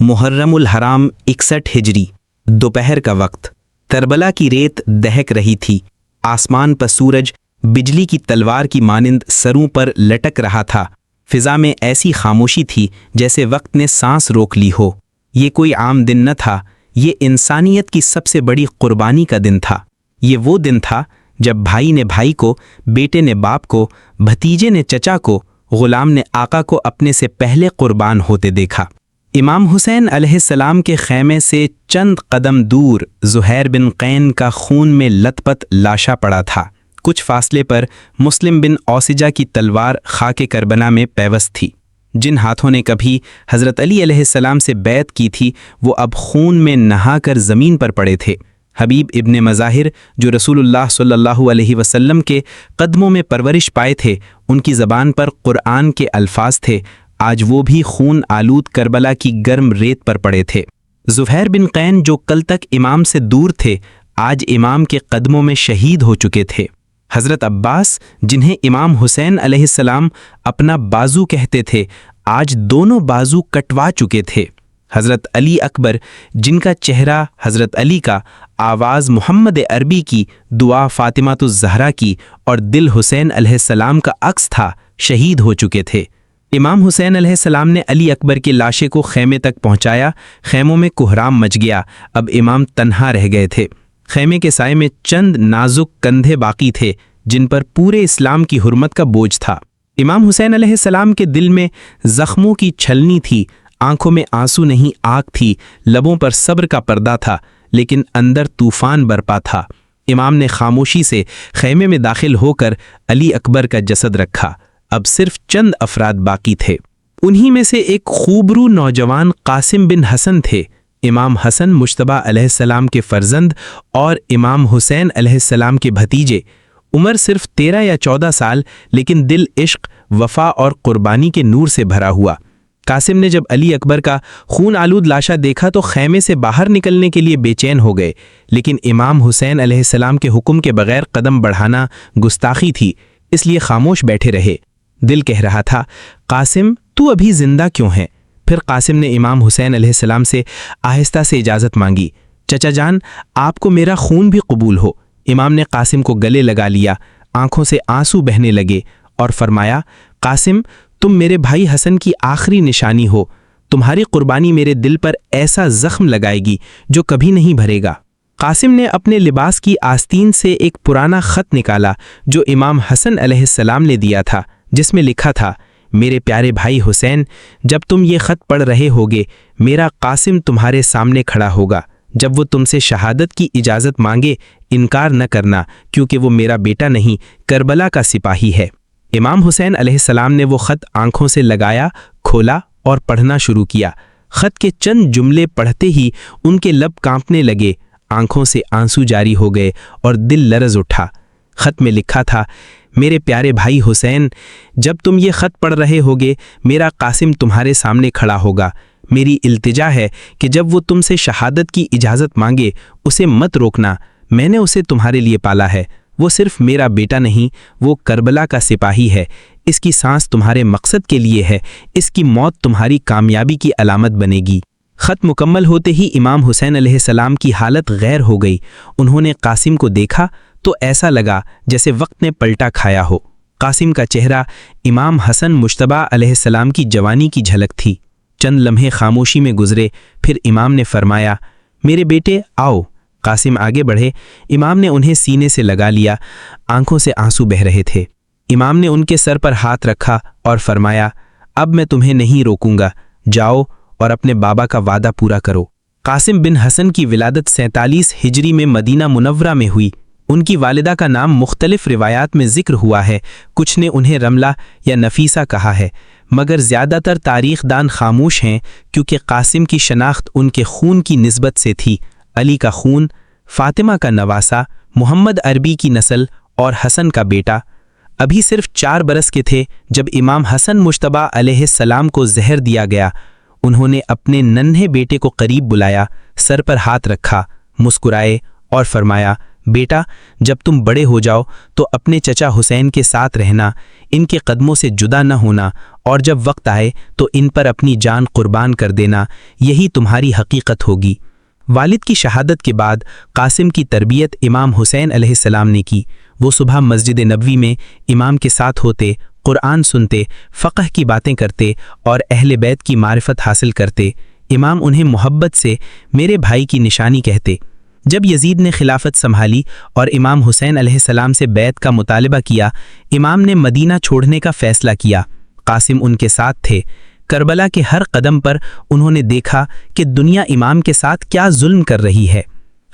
محرم الحرام 61 ہجری، دوپہر کا وقت۔ کربلا کی ریت دہک رہی تھی، آسمان پر سورج بجلی کی تلوار کی مانند سروں پر لٹک رہا تھا۔ فضا میں ایسی خاموشی تھی جیسے وقت نے سانس روک لی ہو۔ یہ کوئی عام دن نہ تھا، یہ انسانیت کی سب سے بڑی قربانی کا دن تھا۔ یہ وہ دن تھا جب بھائی نے بھائی کو، بیٹے نے باپ کو، بھتیجے نے چچا کو، غلام نے آقا کو اپنے سے پہلے قربان ہوتے دیکھا۔ امام حسین علیہ السلام کے خیمے سے چند قدم دور زہیر بن قین کا خون میں لت پت لاشا پڑا تھا۔ کچھ فاصلے پر مسلم بن اوسجہ کی تلوار خاک کربلا میں پیوست تھی۔ جن ہاتھوں نے کبھی حضرت علی علیہ السلام سے بیعت کی تھی وہ اب خون میں نہا کر زمین پر پڑے تھے۔ حبیب ابن مظاہر جو رسول اللہ صلی اللہ علیہ وسلم کے قدموں میں پرورش پائے تھے، ان کی زبان پر قرآن کے الفاظ تھے، آج وہ بھی خون آلود کربلا کی گرم ریت پر پڑے تھے۔ زہیر بن قین جو کل تک امام سے دور تھے، آج امام کے قدموں میں شہید ہو چکے تھے۔ حضرت عباس جنہیں امام حسین علیہ السلام اپنا بازو کہتے تھے، آج دونوں بازو کٹوا چکے تھے۔ حضرت علی اکبر جن کا چہرہ حضرت علی کا، آواز محمد عربی کی، دعا فاطمہ الزہرا کی اور دل حسین علیہ السلام کا عکس تھا، شہید ہو چکے تھے۔ امام حسین علیہ السلام نے علی اکبر کی لاشے کو خیمے تک پہنچایا۔ خیموں میں کوہرام مچ گیا، اب امام تنہا رہ گئے تھے۔ خیمے کے سائے میں چند نازک کندھے باقی تھے جن پر پورے اسلام کی حرمت کا بوجھ تھا۔ امام حسین علیہ السلام کے دل میں زخموں کی چھلنی تھی، آنکھوں میں آنسو نہیں آگ تھی، لبوں پر صبر کا پردہ تھا، لیکن اندر طوفان برپا تھا۔ امام نے خاموشی سے خیمے میں داخل ہو کر علی اکبر کا جسد رکھا۔ اب صرف چند افراد باقی تھے۔ انہی میں سے ایک خوبرو نوجوان قاسم بن حسن تھے۔ امام حسن مجتبیٰ علیہ السلام کے فرزند اور امام حسین علیہ السلام کے بھتیجے۔ عمر صرف 13 یا 14 سال، لیکن دل عشق، وفا اور قربانی کے نور سے بھرا ہوا۔ قاسم نے جب علی اکبر کا خون آلود لاشا دیکھا تو خیمے سے باہر نکلنے کے لیے بے چین ہو گئے، لیکن امام حسین علیہ السلام کے حکم کے بغیر قدم بڑھانا گستاخی تھی، اس لیے خاموش بیٹھے رہے۔ دل کہہ رہا تھا، قاسم تو ابھی زندہ کیوں ہے؟ پھر قاسم نے امام حسین علیہ السلام سے آہستہ سے اجازت مانگی، چچا جان آپ کو میرا خون بھی قبول ہو۔ امام نے قاسم کو گلے لگا لیا، آنکھوں سے آنسو بہنے لگے اور فرمایا، قاسم تم میرے بھائی حسن کی آخری نشانی ہو، تمہاری قربانی میرے دل پر ایسا زخم لگائے گی جو کبھی نہیں بھرے گا۔ قاسم نے اپنے لباس کی آستین سے ایک پرانا خط نکالا جو امام حسن علیہ السلام نے دیا تھا، جس میں لکھا تھا، میرے پیارے بھائی حسین، جب تم یہ خط پڑھ رہے ہوگے میرا قاسم تمہارے سامنے کھڑا ہوگا۔ جب وہ تم سے شہادت کی اجازت مانگے انکار نہ کرنا، کیونکہ وہ میرا بیٹا نہیں، کربلا کا سپاہی ہے۔ امام حسین علیہ السلام نے وہ خط آنکھوں سے لگایا، کھولا اور پڑھنا شروع کیا۔ خط کے چند جملے پڑھتے ہی ان کے لب کانپنے لگے، آنکھوں سے آنسو جاری ہو گئے اور دل لرز اٹھا۔ خط میں لکھا تھا، میرے پیارے بھائی حسین، جب تم یہ خط پڑھ رہے ہوگے میرا قاسم تمہارے سامنے کھڑا ہوگا۔ میری التجا ہے کہ جب وہ تم سے شہادت کی اجازت مانگے اسے مت روکنا، میں نے اسے تمہارے لیے پالا ہے، وہ صرف میرا بیٹا نہیں، وہ کربلا کا سپاہی ہے، اس کی سانس تمہارے مقصد کے لیے ہے، اس کی موت تمہاری کامیابی کی علامت بنے گی۔ خط مکمل ہوتے ہی امام حسین علیہ السلام کی حالت غیر ہو گئی۔ انہوں نے قاسم کو دیکھا تو ایسا لگا جیسے وقت نے پلٹا کھایا ہو۔ قاسم کا چہرہ امام حسن مجتبیٰ علیہ السلام کی جوانی کی جھلک تھی۔ چند لمحے خاموشی میں گزرے، پھر امام نے فرمایا، میرے بیٹے آؤ۔ قاسم آگے بڑھے، امام نے انہیں سینے سے لگا لیا، آنکھوں سے آنسو بہہ رہے تھے۔ امام نے ان کے سر پر ہاتھ رکھا اور فرمایا، اب میں تمہیں نہیں روکوں گا، جاؤ اور اپنے بابا کا وعدہ پورا کرو۔ قاسم بن حسن کی ولادت 47 ہجری میں مدینہ منورہ میں ہوئی۔ ان کی والدہ کا نام مختلف روایات میں ذکر ہوا ہے، کچھ نے انہیں رملہ یا نفیسہ کہا ہے، مگر زیادہ تر تاریخ دان خاموش ہیں کیونکہ قاسم کی شناخت ان کے خون کی نسبت سے تھی۔ علی کا خون، فاطمہ کا نواسہ، محمد عربی کی نسل اور حسن کا بیٹا۔ ابھی صرف 4 برس کے تھے جب امام حسن مجتبیٰ علیہ السلام کو زہر دیا گیا۔ انہوں نے اپنے ننھے بیٹے کو قریب بلایا، سر پر ہاتھ رکھا، مسکرائے اور فرمایا، بیٹا جب تم بڑے ہو جاؤ تو اپنے چچا حسین کے ساتھ رہنا، ان کے قدموں سے جدا نہ ہونا، اور جب وقت آئے تو ان پر اپنی جان قربان کر دینا، یہی تمہاری حقیقت ہوگی۔ والد کی شہادت کے بعد قاسم کی تربیت امام حسین علیہ السلام نے کی۔ وہ صبح مسجد نبوی میں امام کے ساتھ ہوتے، قرآن سنتے، فقہ کی باتیں کرتے اور اہل بیت کی معرفت حاصل کرتے۔ امام انہیں محبت سے میرے بھائی کی نشانی کہتے۔ جب یزید نے خلافت سنبھالی اور امام حسین علیہ السلام سے بیعت کا مطالبہ کیا، امام نے مدینہ چھوڑنے کا فیصلہ کیا۔ قاسم ان کے ساتھ تھے۔ کربلا کے ہر قدم پر انہوں نے دیکھا کہ دنیا امام کے ساتھ کیا ظلم کر رہی ہے۔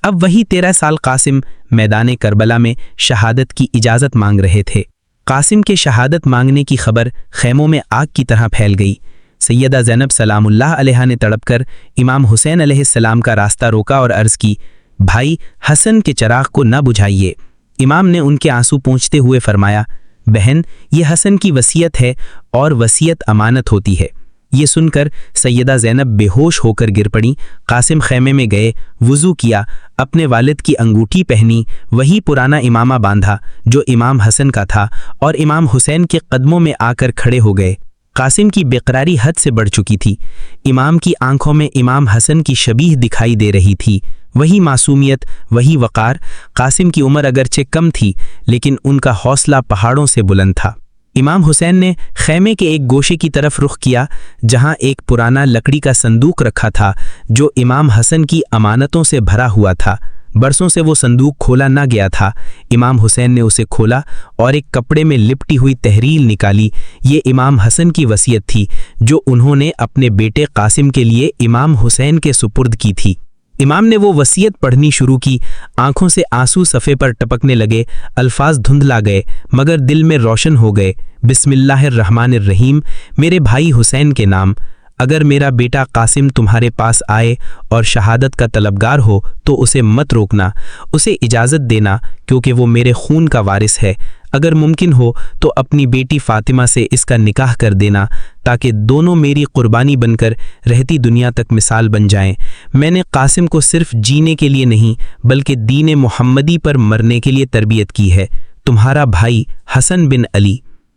اب وہی 13 سال قاسم میدان کربلا میں شہادت کی اجازت مانگ رہے تھے۔ قاسم کے شہادت مانگنے کی خبر خیموں میں آگ کی طرح پھیل گئی۔ سیدہ زینب سلام اللہ علیہا نے تڑپ کر امام حسین علیہ السلام کا راستہ روکا اور عرض کی، بھائی حسن کے چراغ کو نہ بجھائیے۔ امام نے ان کے آنسو پونچھتے ہوئے فرمایا، بہن یہ حسن کی وصیت ہے اور وصیت امانت ہوتی ہے۔ یہ سن کر سیدہ زینب بے ہوش ہو کر گر پڑیں۔ قاسم خیمے میں گئے، وضو کیا، اپنے والد کی انگوٹھی پہنی، وہی پرانا امامہ باندھا جو امام حسن کا تھا، اور امام حسین کے قدموں میں آ کر کھڑے ہو گئے۔ قاسم کی بےقراری حد سے بڑھ چکی تھی۔ امام کی آنکھوں میں امام حسن کی شبیہ دکھائی دے رہی تھی، وہی معصومیت، وہی وقار۔ قاسم کی عمر اگرچہ کم تھی لیکن ان کا حوصلہ پہاڑوں سے بلند تھا۔ امام حسین نے خیمے کے ایک گوشے کی طرف رخ کیا جہاں ایک پرانا لکڑی کا صندوق رکھا تھا جو امام حسن کی امانتوں سے بھرا ہوا تھا۔ برسوں سے وہ صندوق کھولا نہ گیا تھا۔ امام حسین نے اسے کھولا اور ایک کپڑے میں لپٹی ہوئی تحریر نکالی۔ یہ امام حسن کی وصیت تھی جو انہوں نے اپنے بیٹے قاسم کے لیے امام حسین کے سپرد کی تھی۔ امام نے وہ وصیت پڑھنی شروع کی۔ آنکھوں سے آنسو صفحے پر ٹپکنے لگے، الفاظ دھندلا گئے مگر دل میں روشن ہو گئے۔ بسم اللہ الرحمن الرحیم، میرے بھائی حسین کے نام، اگر میرا بیٹا قاسم تمہارے پاس آئے اور شہادت کا طلبگار ہو تو اسے مت روکنا، اسے اجازت دینا کیونکہ وہ میرے خون کا وارث ہے۔ اگر ممکن ہو تو اپنی بیٹی فاطمہ سے اس کا نکاح کر دینا تاکہ دونوں میری قربانی بن کر رہتی دنیا تک مثال بن جائیں۔ میں نے قاسم کو صرف جینے کے لیے نہیں بلکہ دین محمدی پر مرنے کے لیے تربیت کی ہے۔ تمہارا بھائی حسن بن علی۔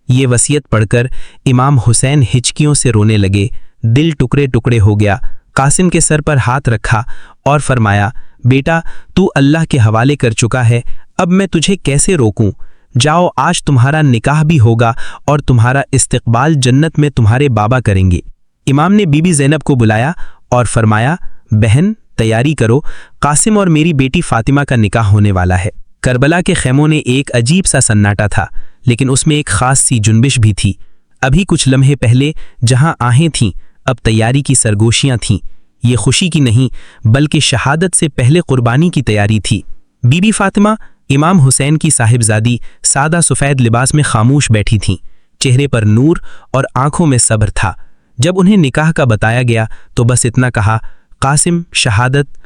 یہ وصیت پڑھ کر امام حسین ہچکیوں سے رونے لگے، دل ٹکڑے ٹکڑے ہو گیا۔ قاسم کے سر پر ہاتھ رکھا اور فرمایا، بیٹا تو اللہ کے حوالے کر چکا ہے، اب میں تجھے کیسے روکوں؟ جاؤ، آج تمہارا نکاح بھی ہوگا اور تمہارا استقبال جنت میں تمہارے بابا کریں گے۔ امام نے بی بی زینب کو بلایا اور فرمایا، بہن تیاری کرو، قاسم اور میری بیٹی فاطمہ کا نکاح ہونے والا ہے۔ کربلا کے خیموں نے ایک عجیب سا سناٹا تھا لیکن اس میں ایک خاص سی جنبش بھی تھی۔ ابھی کچھ لمحے پہلے جہاں آہیں تھیں اب تیاری کی سرگوشیاں تھیں۔ یہ خوشی کی نہیں بلکہ شہادت سے پہلے قربانی کی تیاری تھی۔ بی بی فاطمہ امام حسین کی صاحبزادی سادہ سفید لباس میں خاموش بیٹھی تھیں، چہرے پر نور اور آنکھوں میں صبر تھا۔ جب انہیں نکاح کا بتایا گیا تو بس اتنا کہا، قاسم شہادت۔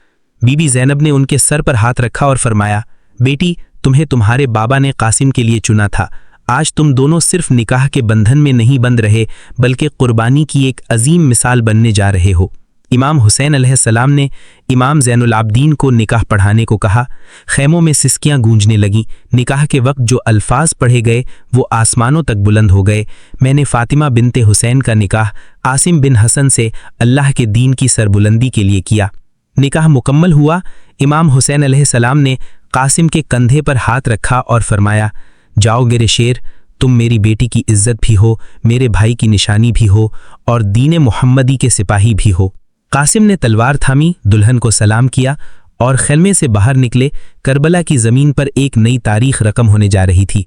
بی بی زینب نے ان کے سر پر ہاتھ رکھا اور فرمایا، بیٹی تمہیں تمہارے بابا نے قاسم کے لیے چنا تھا۔ آج تم دونوں صرف نکاح کے بندھن میں نہیں بندھ رہے بلکہ قربانی کی ایک عظیم مثال بننے جا رہے ہو۔ امام حسین علیہ السلام نے امام زین العابدین کو نکاح پڑھانے کو کہا۔ خیموں میں سسکیاں گونجنے لگیں۔ نکاح کے وقت جو الفاظ پڑھے گئے وہ آسمانوں تک بلند ہو گئے، میں نے فاطمہ بنت حسین کا نکاح عاصم بن حسن سے اللہ کے دین کی سربلندی کے لیے کیا۔ نکاح مکمل ہوا۔ امام حسین علیہ السلام نے قاسم کے کندھے پر ہاتھ رکھا اور فرمایا، جاؤ میرے شیر، تم میری بیٹی کی عزت بھی ہو، میرے بھائی کی نشانی بھی ہو اور دین محمدی کے سپاہی بھی ہو۔ قاسم نے تلوار تھامی، دلہن کو سلام کیا اور خیمے سے باہر نکلے۔ کربلا کی زمین پر ایک نئی تاریخ رقم ہونے جا رہی تھی۔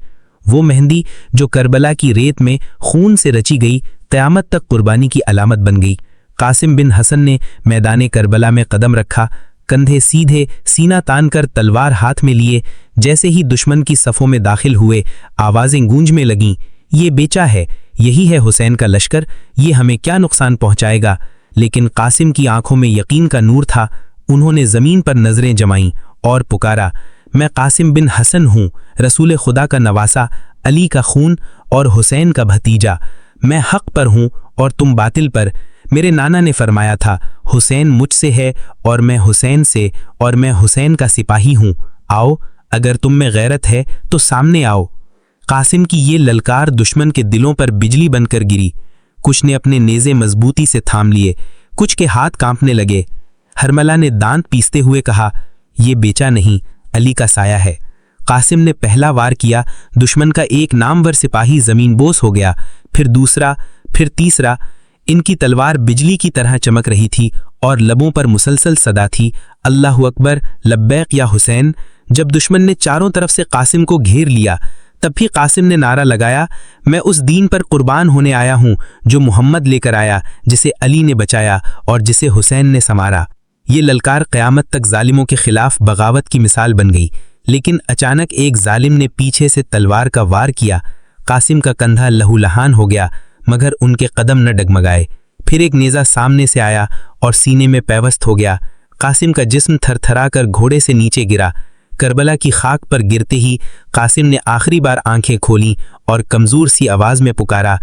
وہ مہندی جو کربلا کی ریت میں خون سے رچی گئی قیامت تک قربانی کی علامت بن گئی۔ قاسم بن حسن نے میدان کربلا میں قدم رکھا، کندھے سیدھے، سینہ تان کر تلوار ہاتھ میں لیے۔ جیسے ہی دشمن کی صفوں میں داخل ہوئے آوازیں گونجنے لگیں، یہ بیچا ہے، یہی ہے حسین کا لشکر، یہ ہمیں کیا نقصان پہنچائے گا؟ لیکن قاسم کی آنکھوں میں یقین کا نور تھا۔ انہوں نے زمین پر نظریں جمائیں اور پکارا، میں قاسم بن حسن ہوں، رسول خدا کا نواسا، علی کا خون اور حسین کا بھتیجا۔ میں حق پر ہوں اور تم باطل پر۔ میرے نانا نے فرمایا تھا، حسین مجھ سے ہے اور میں حسین سے، اور میں حسین کا سپاہی ہوں۔ آؤ اگر تم میں غیرت ہے تو سامنے آؤ۔ قاسم کی یہ للکار دشمن کے دلوں پر بجلی بن کر گری۔ کچھ نے اپنے نیزے مضبوطی سے تھام لیے، کچھ کے ہاتھ کانپنے لگے۔ ہرملہ نے دانت پیستے ہوئے کہا، یہ بیچا نہیں، علی کا سایہ ہے۔ قاسم نے پہلا وار کیا، دشمن کا ایک نامور سپاہی زمین بوس ہو گیا، پھر دوسرا، پھر تیسرا۔ ان کی تلوار بجلی کی طرح چمک رہی تھی اور لبوں پر مسلسل صدا تھی، اللہ اکبر، لبیک یا حسین۔ جب دشمن نے چاروں طرف سے قاسم کو گھیر لیا، تب بھی قاسم نے نعرہ لگایا، میں اس دین پر قربان ہونے آیا ہوں جو محمد لے کر آیا، جسے علی نے بچایا اور جسے حسین نے سنوارا۔ یہ للکار قیامت تک ظالموں کے خلاف بغاوت کی مثال بن گئی، لیکن اچانک ایک ظالم نے پیچھے سے تلوار کا وار کیا۔ قاسم کا کندھا لہو لہان ہو گیا، مگر ان کے قدم نہ ڈگمگائے۔ پھر ایک نیزہ سامنے سے آیا اور سینے میں پیوست ہو گیا۔ قاسم کا جسم تھر تھرا کر گھوڑے سے نیچے گرا۔ کربلا کی خاک پر گرتے ہی قاسم نے آخری بار آنکھیں کھولیں اور کمزور سی آواز میں پکارا،